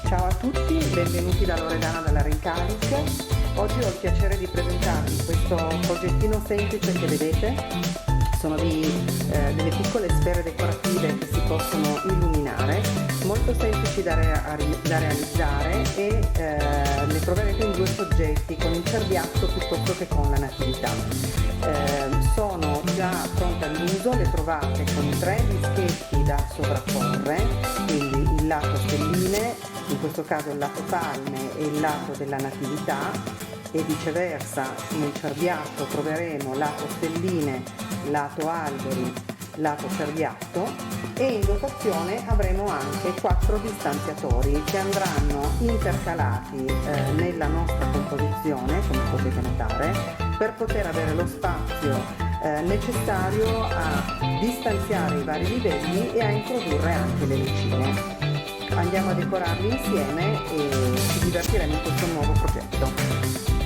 Ciao a tutti, benvenuti da Loredana dalla Rincaric. Oggi ho il piacere di presentarvi questo progettino semplice che vedete. Sono delle piccole sfere decorative che si possono illuminare, molto semplici da realizzare e le troverete in due soggetti, con il cerbiatto piuttosto che con la natività. Sono già pronte all'uso, le trovate con tre dischetti da sovrapporre, quindi il lato stelline, in questo caso il lato palme e il lato della natività, e viceversa nel cerbiatto troveremo lato stelline, lato alberi, lato cerbiatto, e in dotazione avremo anche 4 distanziatori che andranno intercalati nella nostra composizione, come potete notare, per poter avere lo spazio necessario a distanziare i vari livelli e a introdurre anche le lucine. Andiamo a decorarli insieme e ci divertiremo in questo nuovo progetto.